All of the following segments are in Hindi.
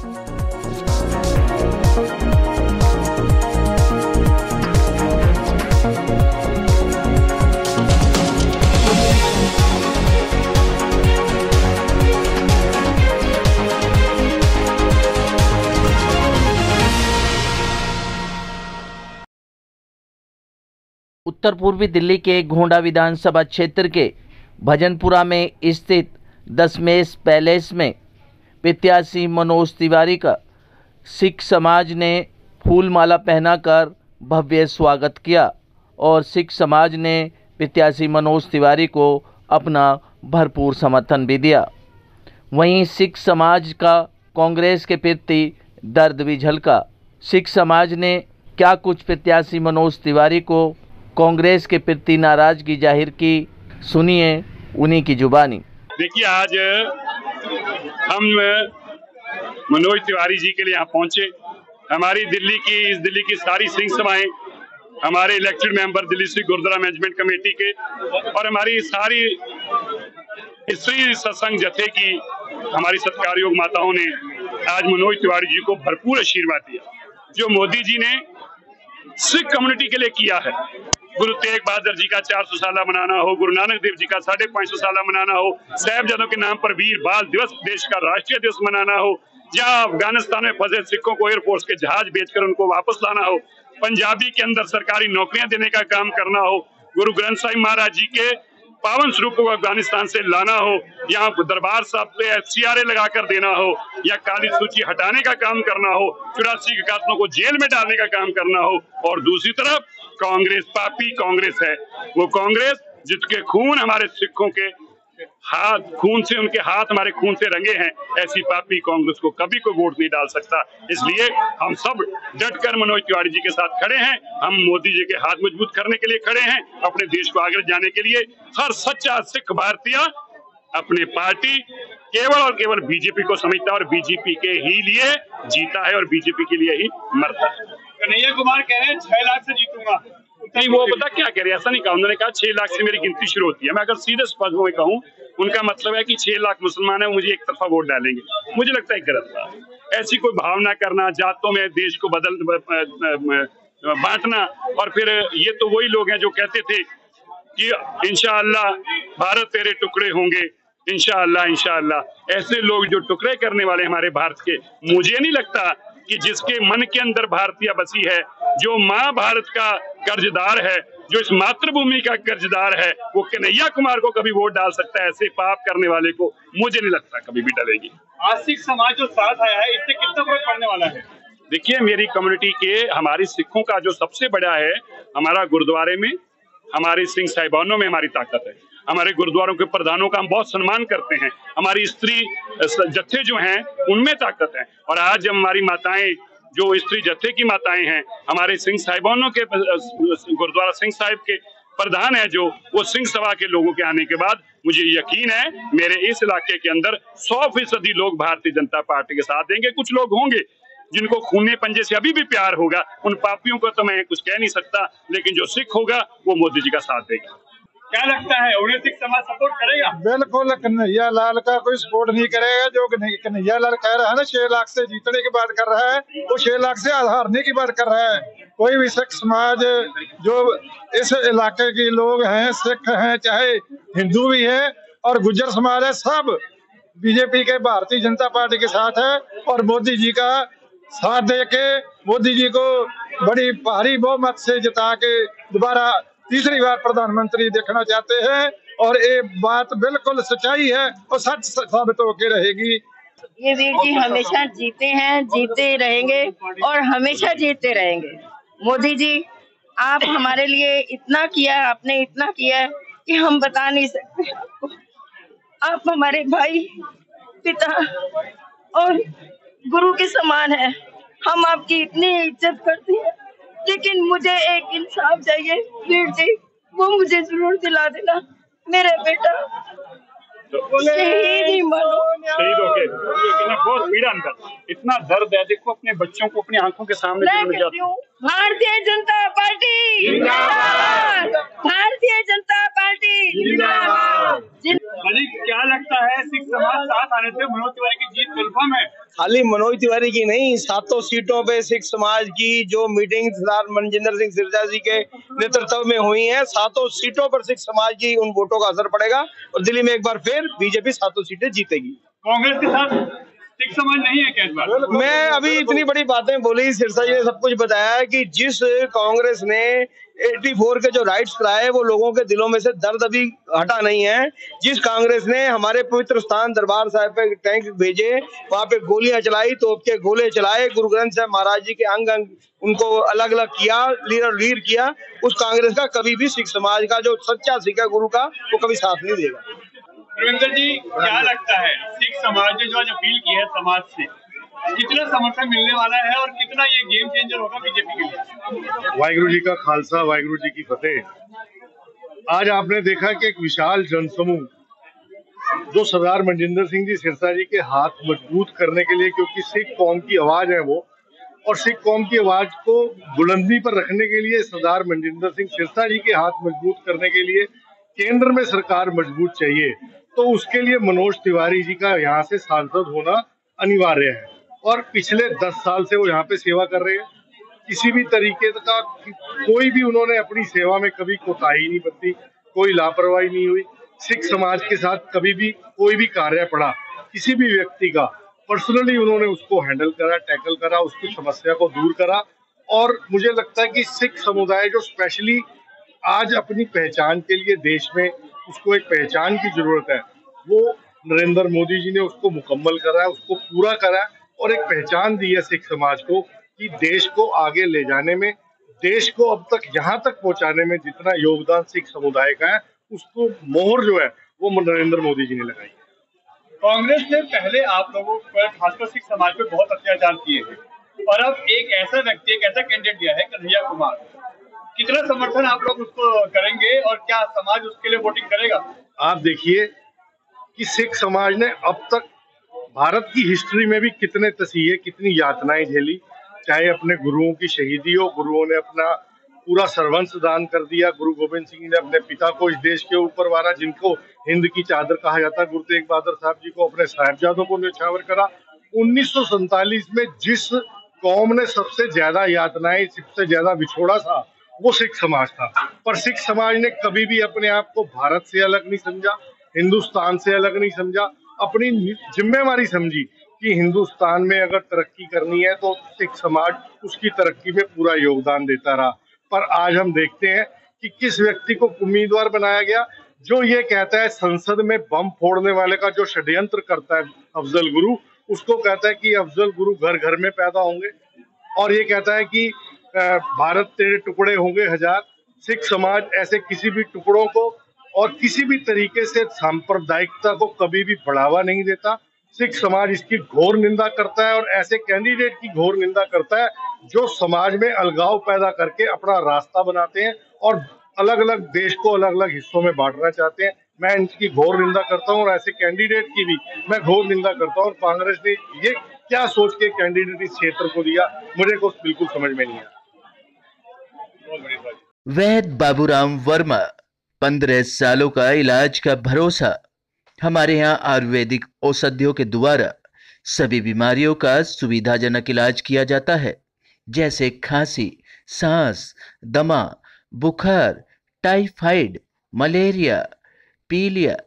उत्तर पूर्वी दिल्ली के गोंडा विधानसभा क्षेत्र के भजनपुरा में स्थित दशमेश पैलेस में प्रत्याशी मनोज तिवारी का सिख समाज ने फूलमाला पहनाकर भव्य स्वागत किया और सिख समाज ने प्रत्याशी मनोज तिवारी को अपना भरपूर समर्थन भी दिया। वहीं सिख समाज का कांग्रेस के प्रति दर्द भी झलका। सिख समाज ने क्या कुछ प्रत्याशी मनोज तिवारी को कांग्रेस के प्रति नाराजगी जाहिर की, सुनिए उन्हीं की जुबानी। देखिए, आज हम मनोज तिवारी जी के लिए यहाँ पहुंचे। हमारी दिल्ली की सारी सिंह सभाएं, हमारे elected member Delhi Sikh Gurdwara management committee के और हमारी सारी स्त्री सत्संग जत्थे की हमारी सत्कारयोग माताओं ने आज मनोज तिवारी जी को भरपूर आशीर्वाद दिया। जो मोदी जी ने सिख कम्युनिटी के लिए किया है, गुरु तेग बहादुर जी का 400 साला मनाना हो, गुरु नानक देव जी का 550 साला मनाना हो, साहिबजादों के नाम पर वीर बाल दिवस देश का राष्ट्रीय दिवस मनाना हो, जहां अफगानिस्तान में फंसे सिखों को एयरफोर्स के जहाज बेचकर उनको वापस लाना हो, पंजाबी के अंदर सरकारी नौकरियां देने का काम करना हो, गुरु ग्रंथ साहिब महाराज जी के पावन स्वरूपों को अफगानिस्तान से लाना हो, यहाँ दरबार साहब पे FCRA लगाकर देना हो, या काली सूची हटाने का काम करना हो, 84 के कातलों को जेल में डालने का काम करना हो, और दूसरी तरफ कांग्रेस, पापी कांग्रेस है, वो कांग्रेस जिसके खून हमारे सिखों के उनके हाथ हमारे खून से रंगे हैं, ऐसी पापी कांग्रेस को कभी कोई वोट नहीं डाल सकता। इसलिए हम सब डटकर मनोज तिवारी जी के साथ खड़े हैं। हम मोदी जी के हाथ मजबूत करने के लिए खड़े हैं, अपने देश को आगे जाने के लिए। हर सच्चा सिख भारतीय अपने पार्टी केवल और केवल बीजेपी को समझता है और बीजेपी के ही लिए जीता है और बीजेपी के लिए ही मरता है। कन्हैया कुमार कह रहे हैं 6 लाख से जीतूंगा। नहीं, वो पता क्या कह रहे हैं, ऐसा नहीं कहा। उन्होंने कहा 6 लाख से मेरी गिनती शुरू होती है। मैं अगर सीधे स्पष्ट में कहूँ, उनका मतलब है कि 6 लाख मुसलमान है, मुझे एक तरफा वोट डालेंगे। मुझे लगता है गलत बात। ऐसी कोई भावना करना, जातों में देश को बांटना, और फिर ये तो वही लोग हैं जो कहते थे कि इंशाअल्लाह भारत तेरे टुकड़े होंगे, इंशाअल्लाह इंशाअल्लाह। ऐसे लोग जो टुकड़े करने वाले हमारे भारत के, मुझे नहीं लगता कि जिसके मन के अंदर भारतीय बसी है, जो माँ भारत का कर्जदार है, जो इस मातृभूमि का कर्जदार है, वो कन्हैया कुमार को कभी वोट डाल सकता है। ऐसे पाप करने वाले को मुझे नहीं लगता कभी भी डालेगी। आज सिख समाज जो साथ आया है, इससे कितना फर्क पड़ने वाला है? देखिए, मेरी कम्युनिटी के हमारी सिखों का जो सबसे बड़ा है, हमारा गुरुद्वारे में, हमारे सिंह साहिबानों में हमारी ताकत है। हमारे गुरुद्वारों के प्रधानों का हम बहुत सम्मान करते हैं। हमारी स्त्री जत्थे जो हैं उनमें ताकत है। और आज हमारी माताएं, जो स्त्री जत्थे की माताएं हैं, हमारे सिंह साहिबानों के गुरुद्वारा सिंह साहिब के प्रधान है, जो वो सिंह सभा के लोगों के आने के बाद मुझे यकीन है मेरे इस इलाके के अंदर 100% लोग भारतीय जनता पार्टी के साथ देंगे। कुछ लोग होंगे जिनको खूने पंजे से अभी भी प्यार होगा, उन पापियों को तो मैं कुछ कह नहीं सकता, लेकिन जो सिख होगा वो मोदी जी का साथ देगा। क्या लगता है, उन्हें सिख समाज सपोर्ट करेगा? बिल्कुल कन्हैया लाल का कोई सपोर्ट नहीं करेगा। जो कन्हैया लाल कह रहा है ना 6 लाख से जीतने की बात कर रहा है, वो 6 लाख से हारने की बात कर रहा है। कोई भी सिख समाज, जो इस इलाके के लोग हैं, सिख हैं, चाहे हिंदू भी है और गुज्जर समाज है, सब बीजेपी के भारतीय जनता पार्टी के साथ है और मोदी जी का साथ दे के मोदी जी को बड़ी भारी बहुमत से जिता के दोबारा तीसरी बार प्रधानमंत्री देखना चाहते हैं। और ये बात बिल्कुल सच्चाई है और सच साबित होकर रहेगी। ये वीर जी हमेशा जीते हैं, जीते रहेंगे और हमेशा जीतते रहेंगे। मोदी जी, आप हमारे लिए इतना किया, आपने इतना किया है कि हम बता नहीं सकते आपको। आप हमारे भाई, पिता और गुरु के समान है। हम आपकी इतनी इज्जत करते हैं, लेकिन मुझे एक इंसाफ चाहिए वीर जी, वो मुझे जरूर दिला देना। मेरा बेटा शहीद ही मानो, शहीद होके बहुत पीड़ा अंदर, इतना दर्द है। देखो अपने बच्चों को अपनी आंखों के सामने भारतीय जनता पार्टी जिंदाबाद, भारतीय जनता पार्टी जिंदाबाद। क्या लगता है, सिख समाज साथ आने से मनोज तिवारी की जीत कंफर्म है? खाली मनोज तिवारी की नहीं, 7 सीटों पे सिख समाज की जो मीटिंग सरदार मनजिंदर सिंह सिरसा जी के नेतृत्व में हुई है, 7 सीटों पर सिख समाज की उन वोटों का असर पड़ेगा और दिल्ली में एक बार फिर बीजेपी 7 सीटें जीतेगी। कांग्रेस के साथ सिख समाज नहीं है क्या इस बार? मैं अभी इतनी बड़ी बातें बोली, सिरसा जी ने सब कुछ बताया कि जिस कांग्रेस ने 84 के जो राइट्स कराए वो लोगों के दिलों में से दर्द अभी हटा नहीं है। जिस कांग्रेस ने हमारे पवित्र स्थान दरबार साहिब पे टैंक भेजे, वहां पे गोलियां चलाई, तोप के गोले चलाए, गुरु ग्रंथ साहब महाराज जी के अंग अंग उनको अलग अलग किया, लीर किया, उस कांग्रेस का कभी भी सिख समाज का जो सच्चा सिख है गुरु का, वो कभी साथ नहीं देगा। रविंदर जी, क्या लगता है सिख समाज ने जो आज अपील की है समाज से, कितना समर्थन मिलने वाला है और कितना ये गेम चेंजर होगा बीजेपी के लिए? वाहिगुरु जी का खालसा, वाहिगुरु जी की फतेह। आज आपने देखा कि एक विशाल जनसमूह जो सरदार मनजिंदर सिंह जी सिरसा जी के हाथ मजबूत करने के लिए, क्योंकि सिख कौम की आवाज है वो, और सिख कौम की आवाज को बुलंदी पर रखने के लिए सरदार मनजिंदर सिंह सिरसा जी के हाथ मजबूत करने के लिए केंद्र में सरकार मजबूत चाहिए, तो उसके लिए मनोज तिवारी जी का यहाँ से सांसद होना अनिवार्य है। और पिछले 10 साल से वो यहाँ पे सेवा कर रहे हैं। किसी भी तरीके का कोई भी उन्होंने अपनी सेवा में कभी कोताही नहीं बरती, कोई लापरवाही नहीं हुई। सिख समाज के साथ कभी भी कोई भी कार्य पड़ा, किसी भी व्यक्ति का, पर्सनली उन्होंने उसको हैंडल करा, टैकल करा, उसकी समस्या को दूर करा। और मुझे लगता है कि सिख समुदाय जो स्पेशली आज अपनी पहचान के लिए देश में उसको एक पहचान की जरूरत है, वो नरेंद्र मोदी जी ने उसको मुकम्मल करा है, उसको पूरा करा है और एक पहचान दी है सिख समाज को कि देश को आगे ले जाने में, देश को अब तक यहाँ तक पहुंचाने में जितना योगदान सिख समुदाय का है, उसको मोहर जो है वो नरेंद्र मोदी जी ने लगाई। कांग्रेस ने पहले आप लोगों पर, खासकर सिख समाज पे बहुत अत्याचार किए हैं और अब एक ऐसा व्यक्ति, एक ऐसा कैंडिडेट दिया है कन्हैया कुमार, कितना समर्थन आप लोग उसको करेंगे और क्या समाज उसके लिए वोटिंग करेगा? आप देखिए कि सिख समाज ने अब तक भारत की हिस्ट्री में भी कितने तसीहे, कितनी यातनाएं झेली, चाहे अपने गुरुओं की शहीदी हो, गुरुओं ने अपना पूरा सर्वंस दान कर दिया, गुरु गोविंद सिंह ने अपने पिता को इस देश के ऊपर वारा, जिनको हिंद की चादर कहा जाता, गुरु तेग बहादुर साहब जी को अपने साहिबजादों को न्यौछावर करा। 1947 में जिस कौम ने सबसे ज्यादा यातनाएं, सबसे ज्यादा विछोड़ा था, वो सिख समाज था। पर सिख समाज ने कभी भी अपने आप को भारत से अलग नहीं समझा, हिंदुस्तान से अलग नहीं समझा, अपनी जिम्मेवारी समझी कि हिंदुस्तान में अगर तरक्की करनी है तो सिख समाज उसकी तरक्की में पूरा योगदान देता रहा। पर आज हम देखते हैं कि किस व्यक्ति को उम्मीदवार बनाया गया, जो ये कहता है संसद में बम फोड़ने वाले का जो षड्यंत्र करता है अफजल गुरु, उसको कहता है कि अफजल गुरु घर घर में पैदा होंगे, और ये कहता है कि भारत तेरे टुकड़े होंगे हजार। सिख समाज ऐसे किसी भी टुकड़ों को और किसी भी तरीके से सांप्रदायिकता को कभी भी बढ़ावा नहीं देता। सिख समाज इसकी घोर निंदा करता है और ऐसे कैंडिडेट की घोर निंदा करता है जो समाज में अलगाव पैदा करके अपना रास्ता बनाते हैं और अलग अलग देश को अलग अलग हिस्सों में बांटना चाहते हैं। मैं इनकी घोर निंदा करता हूं और ऐसे कैंडिडेट की भी मैं घोर निंदा करता हूं। और कांग्रेस ने ये क्या सोच के कैंडिडेट इस क्षेत्र को दिया, मुझे को बिल्कुल समझ में नहीं आया। वैद बाबूराम वर्मा, 15 सालों का इलाज का भरोसा। हमारे यहाँ आयुर्वेदिक औषधियों के द्वारा सभी बीमारियों का सुविधाजनक इलाज किया जाता है, जैसे खांसी, सांस, दमा, बुखार, टाइफाइड, मलेरिया, पीलिया,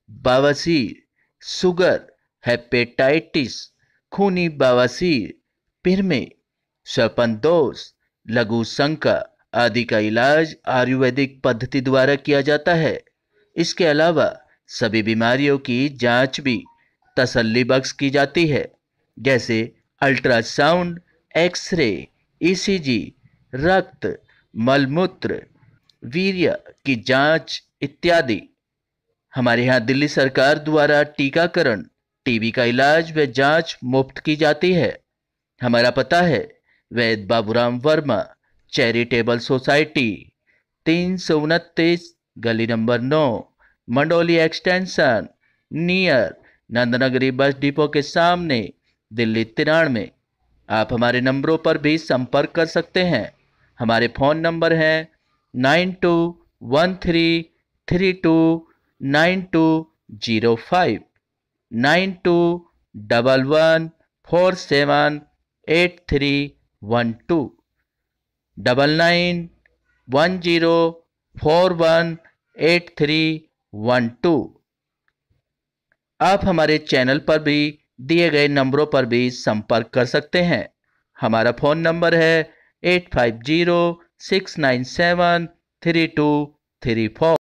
बवासीर, शुगर, हेपेटाइटिस, खूनी बवासीर, पिरमे, श्वपनदोष, लघु शंका आदि का इलाज आयुर्वेदिक पद्धति द्वारा किया जाता है। इसके अलावा सभी बीमारियों की जांच भी तसल्ली बख्श की जाती है, जैसे अल्ट्रासाउंड, एक्सरे, ईसीजी, रक्त, मलमूत्र, वीर्य की जांच इत्यादि। हमारे यहाँ दिल्ली सरकार द्वारा टीकाकरण, टीबी का इलाज व जांच मुफ्त की जाती है। हमारा पता है वैद बाबूराम वर्मा चैरिटेबल सोसाइटी, 329 गली number 9, Mandoli extension, near Nand Nagri bus depot के सामने, दिल्ली 93। आप हमारे नंबरों पर भी संपर्क कर सकते हैं। हमारे फ़ोन नंबर हैं 9213329205, 9211 478312 9910418312। आप हमारे चैनल पर भी दिए गए नंबरों पर भी संपर्क कर सकते हैं। हमारा फ़ोन नंबर है 8506973234।